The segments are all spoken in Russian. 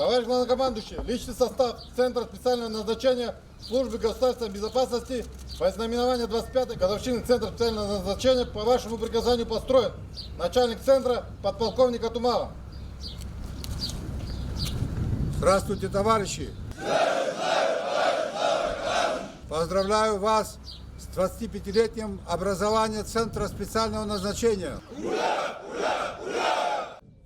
Товарищ главнокомандующий, личный состав Центра специального назначения Службы государственной безопасности по знаменованию 25-й годовщины Центра специального назначения по вашему приказанию построен. Начальник центра подполковник Атумава. Здравствуйте, товарищи! Поздравляю вас с 25-летним образованием Центра специального назначения.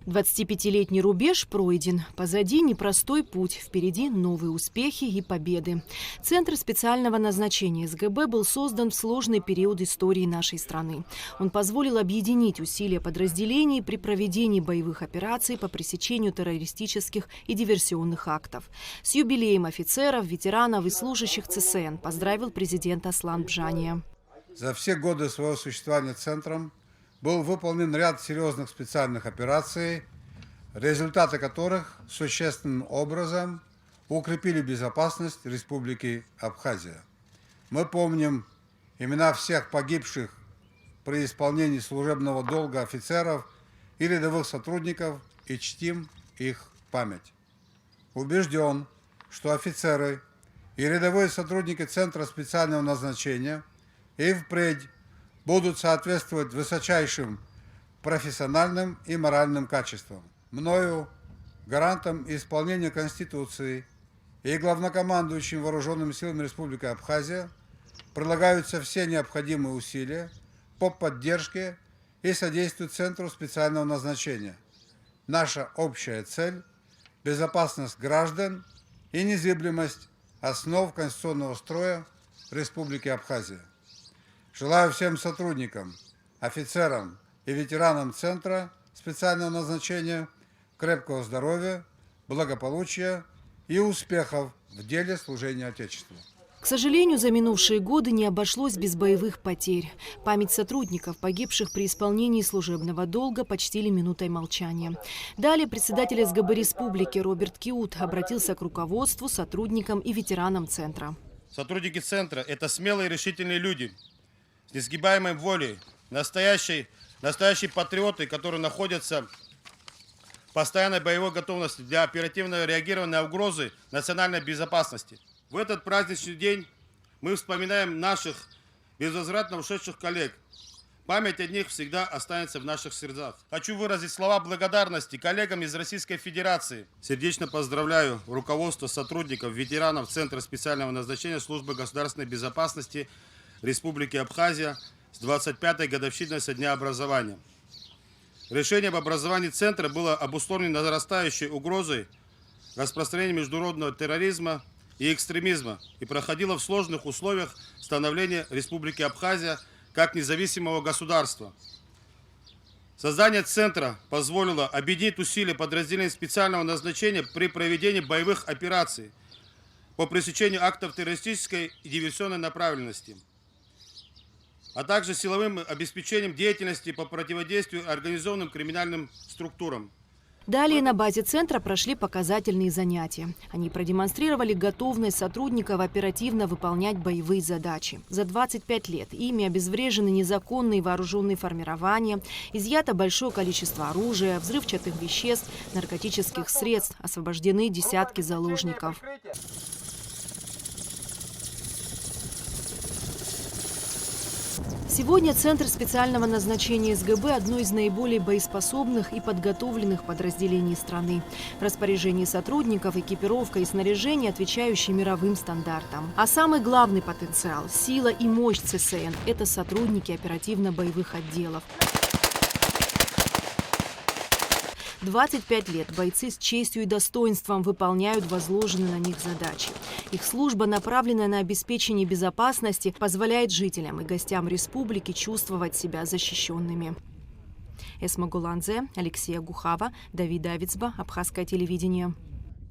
25-летний рубеж пройден. Позади непростой путь. Впереди новые успехи и победы. Центр специального назначения СГБ был создан в сложный период истории нашей страны. Он позволил объединить усилия подразделений при проведении боевых операций по пресечению террористических и диверсионных актов. С юбилеем офицеров, ветеранов и служащих ЦСН поздравил президент Аслан Бжания. За все годы своего существования Центром был выполнен ряд серьезных специальных операций, результаты которых существенным образом укрепили безопасность Республики Абхазия. Мы помним имена всех погибших при исполнении служебного долга офицеров и рядовых сотрудников и чтим их память. Убежден, что офицеры и рядовые сотрудники Центра специального назначения и впредь будут соответствовать высочайшим профессиональным и моральным качествам. Мною, гарантом исполнения Конституции и главнокомандующим Вооруженными силами Республики Абхазия, прилагаются все необходимые усилия по поддержке и содействию Центру специального назначения. Наша общая цель – безопасность граждан и незыблемость основ конституционного строя Республики Абхазия. Желаю всем сотрудникам, офицерам и ветеранам Центра специального назначения крепкого здоровья, благополучия и успехов в деле служения Отечеству. К сожалению, за минувшие годы не обошлось без боевых потерь. Память сотрудников, погибших при исполнении служебного долга, почтили минутой молчания. Далее председатель СГБ Республики Роберт Киут обратился к руководству, сотрудникам и ветеранам Центра. Сотрудники Центра – это смелые и решительные люди с несгибаемой волей, настоящие патриоты, которые находятся в постоянной боевой готовности для оперативного реагирования на угрозы национальной безопасности. В этот праздничный день мы вспоминаем наших безвозвратно ушедших коллег. Память о них всегда останется в наших сердцах. Хочу выразить слова благодарности коллегам из Российской Федерации. Сердечно поздравляю руководство, сотрудников, ветеранов Центра специального назначения Службы государственной безопасности Республики Абхазия с 25-й годовщиной со дня образования. Решение об образовании Центра было обусловлено нарастающей угрозой распространения международного терроризма и экстремизма и проходило в сложных условиях становления Республики Абхазия как независимого государства. Создание Центра позволило объединить усилия подразделений специального назначения при проведении боевых операций по пресечению актов террористической и диверсионной направленности, а также силовым обеспечением деятельности по противодействию организованным криминальным структурам. Далее на базе Центра прошли показательные занятия. Они продемонстрировали готовность сотрудников оперативно выполнять боевые задачи. За 25 лет ими обезврежены незаконные вооруженные формирования, изъято большое количество оружия, взрывчатых веществ, наркотических средств, освобождены десятки заложников. Сегодня Центр специального назначения СГБ – одно из наиболее боеспособных и подготовленных подразделений страны. В распоряжении сотрудников экипировка и снаряжение, отвечающие мировым стандартам. А самый главный потенциал, сила и мощь ЦСН – это сотрудники оперативно-боевых отделов. 25 лет бойцы с честью и достоинством выполняют возложенные на них задачи. Их служба, направленная на обеспечение безопасности, позволяет жителям и гостям республики чувствовать себя защищенными. Эсма Гуланзе, Алексея Гухава, Давид Давицба, Абхазское телевидение.